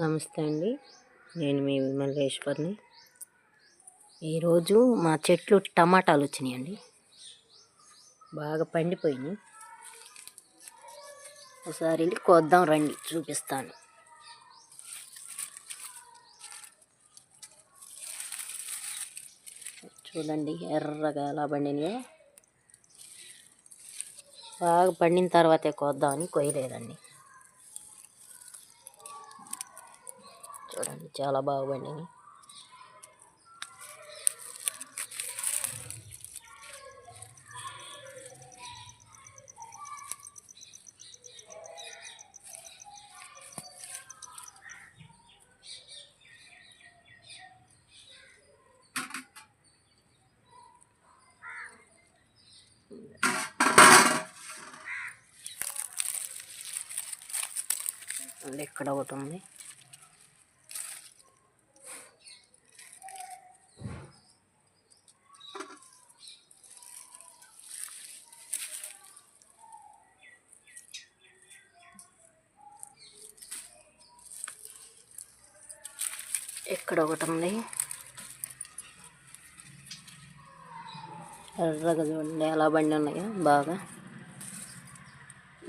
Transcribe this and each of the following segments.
నమస్తే అండి, నేను మీ మల్లేశ్వర్ని. ఈరోజు మా చెట్లు టమాటాలు వచ్చినాయండి, బాగా పండిపోయినాయి. ఒకసారి వెళ్ళి కోద్దాం రండి, చూపిస్తాను. చూడండి ఎర్రగా ఎలా పండినాయో. బాగా పండిన తర్వాతే కోద్దామని కొయ్యలేదండి. చూడండి చాలా బాగా పండినాయి. ఇక్కడ ఒకటి ఉంది. ఇక్కడ ఒకటి ఉంది. ఎర్రగా చూడండి ఎలా బండి ఉన్నాయో బాగా.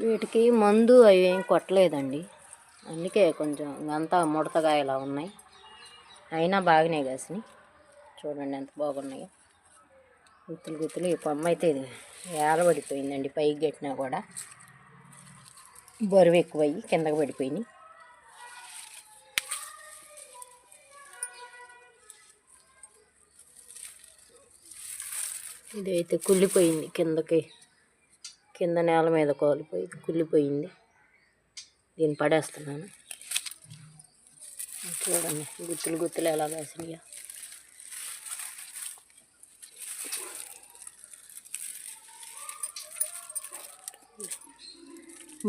వీటికి మందు అవి ఏం కొట్టలేదండి, అందుకే కొంచెం అంతా ముడతగా ఇలా ఉన్నాయి. అయినా బాగానే కాసినాయి. చూడండి ఎంత బాగున్నాయో. గుత్తులు గుత్తులు. ఈ కొమ్మ అయితే ఇది ఏలబడిపోయిందండి, పైకి కట్టినా కూడా బరువు ఎక్కువయ్యి కిందకి పడిపోయినాయి. ఇదైతే కుళ్ళిపోయింది, కింద నేల మీద కుళ్ళిపోయింది. దీన్ని పడేస్తున్నాను. చూడండి గుత్తులు గుత్తులు ఎలా కాసినాయో.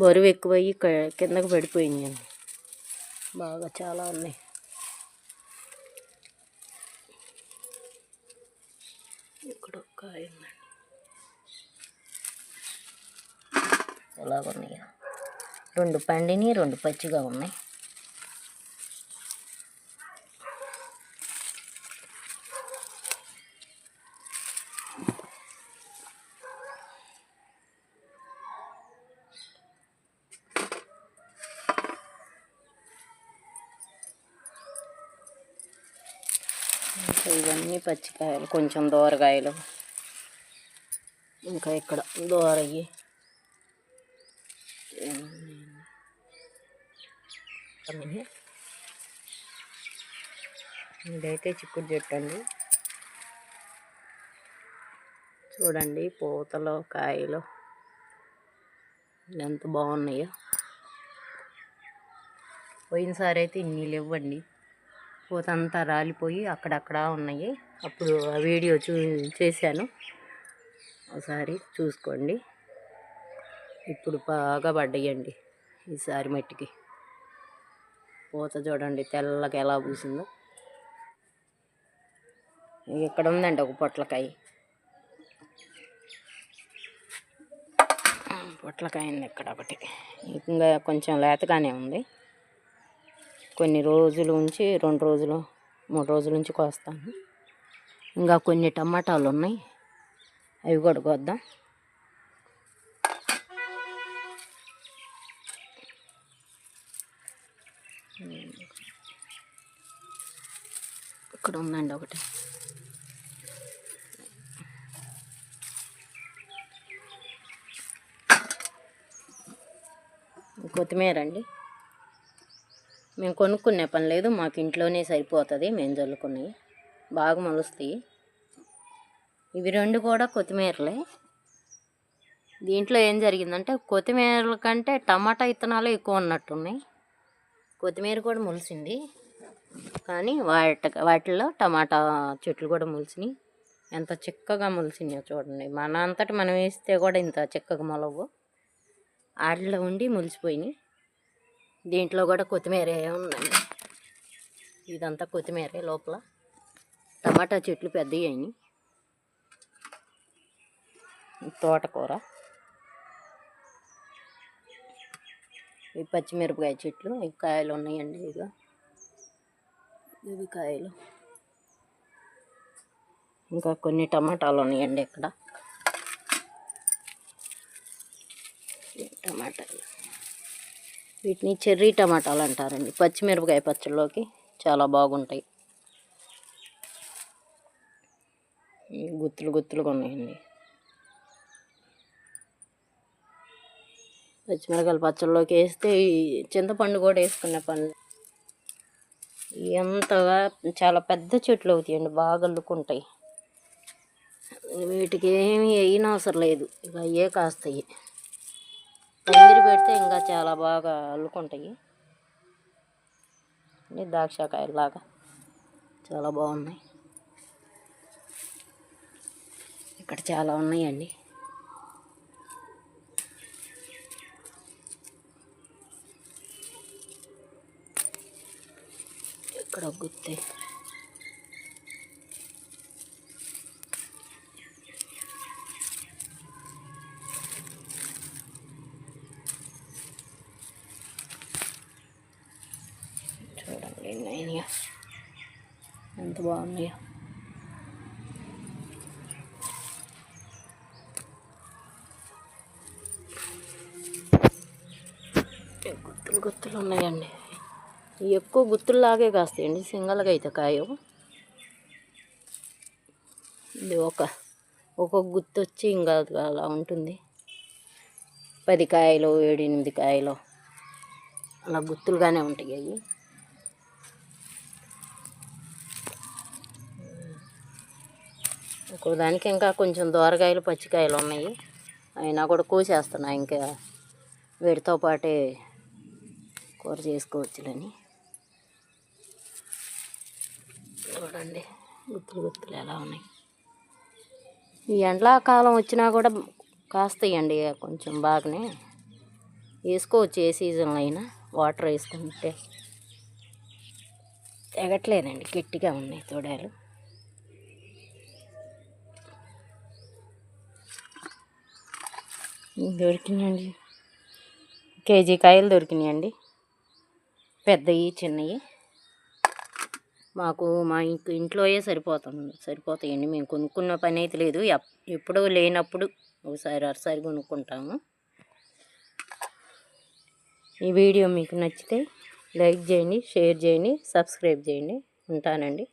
బరువు ఎక్కువయ్యి కిందకు పడిపోయిందండి, బాగా చాలా ఉన్నాయి. ఇక్కడ ఒక కాయ ఉందండి, ఎలాగున్నాయో. 2 పండిని 2 పచ్చిగా ఉన్నాయి. ఇంకా ఇవన్నీ పచ్చికాయలు, కొంచెం దూరకాయలు. ఇంకా ఇక్కడ దూరయ్యి ఇదైతే చిక్కుడు చెట్టు అండి. చూడండి పూతలు కాయలు ఎంత బాగున్నాయో. పోయినసారి అయితే ఇన్ని లేవండి, పూత అంతా రాలిపోయి అక్కడక్కడ ఉన్నాయి. అప్పుడు ఆ వీడియో చేశాను, ఒకసారి చూసుకోండి. ఇప్పుడు బాగా పడ్డాయండి ఈసారి మట్టికి. పూత చూడండి తెల్లగా ఎలా పూసిందో. ఇక్కడ ఉందండి ఒక పొట్లకాయ ఉంది ఇక్కడ ఒకటి. ఇంకా కొంచెం లేతగానే ఉంది. కొన్ని రోజుల నుంచి 2 రోజులు 3 రోజుల నుంచి కోస్తాను. ఇంకా కొన్ని టమాటాలు ఉన్నాయి, అవి కూడా కోద్దాం. ఇక్కడ ఉందండి ఒకటి. కొత్తిమీర అండి, మేము కొనుక్కునే పని లేదు, మాకు ఇంట్లోనే సరిపోతుంది. మేము జల్లుకున్నాయి, బాగా మొలుస్తాయి. ఇవి 2 కూడా కొత్తిమీరలే. దీంట్లో ఏం జరిగిందంటే కొత్తిమీరల కంటే టమాటా విత్తనాలు ఎక్కువ ఉన్నట్టున్నాయి. కొత్తిమీర కూడా మొలిసింది, కానీ వాటిల్లో టమాటా చెట్లు కూడా మొలిసినాయి. ఎంత చిక్కగా మొలిసినాయో చూడండి. మన అంతటి మనం వేస్తే కూడా ఇంత చిక్కగా మొలవు, వాటిలో ఉండి మొలిసిపోయినాయి. దీంట్లో కూడా కొత్తిమీర ఉందండి, ఇదంతా కొత్తిమీరే. లోపల టమాటా చెట్లు పెద్దవి అయినాయి. తోటకూర, ఈ పచ్చిమిరపకాయ చెట్లు, ఈ కాయలు ఉన్నాయండి. ఇక ఇవి కాయలు. ఇంకా కొన్ని టమాటాలు ఉన్నాయండి ఇక్కడ. టమాటాలు వీటిని చెర్రీ టమాటాలు అంటారండి. పచ్చిమిరపకాయ పచ్చళ్ళలోకి చాలా బాగుంటాయి. గుత్తులు గుత్తులుగా ఉన్నాయండి. పచ్చిమిరపకాయల పచ్చళ్ళలోకి వేస్తే చింతపండు కూడా వేసుకునే పని. ఎంతగా చాలా పెద్ద చెట్లు అవుతాయండి, బాగా అల్లుకుంటాయి. వీటికి ఏమి వేయన అవసరం లేదు, ఇక అయ్యే కాస్తాయి. పందిరి పెడితే ఇంకా చాలా బాగా అల్లుకుంటాయి. ద్రాక్షకాయలాగా చాలా బాగున్నాయి. ఇక్కడ చాలా ఉన్నాయండి. ఇక్కడ గుత్తే. చూడండి ఎన్నైనా ఎంత బాగున్నాయో. గుత్తులు గుత్తులు ఉన్నాయండి. ఎక్కువ గుత్తుల్లాగే కాస్తాయండి, సింగల్గా అయితే కాయవు. ఇది ఒక గుత్తు వచ్చి ఇంకా అలా ఉంటుంది. 10 కాయలు 7-8 కాయలు అలా గుత్తులుగానే ఉంటాయి అవి. ఒక్కో దానికి ఇంకా కొంచెం దోరకాయలు పచ్చికాయలు ఉన్నాయి, అయినా కూడా కోసేస్తున్నా. ఇంకా వీటితో పాటే కూర చేసుకోవచ్చులని. చూడండి గుత్తులు గుత్తులు ఎలా ఉన్నాయి. ఈ ఎండాకాలం వచ్చినా కూడా కాస్తాయండి, కొంచెం బాగానే వేసుకోవచ్చు. ఏ సీజన్లో అయినా వాటర్ వేసుకుంటే. తెగట్లేదండి, గట్టిగా ఉన్నాయి తోడాలు. దొరికినాయండి, కేజీ కాయలు దొరికినాయండి, పెద్దవి చిన్నవి. మాకు మా ఇంట్లోయే సరిపోతాయండి. మేము కొనుక్కున్న పని అయితే లేదు. ఎప్పుడో లేనప్పుడు ఒకసారి కొనుక్కుంటాము. ఈ వీడియో మీకు నచ్చితే లైక్ చేయండి, షేర్ చేయండి, సబ్స్క్రైబ్ చేయండి. ఉంటానండి.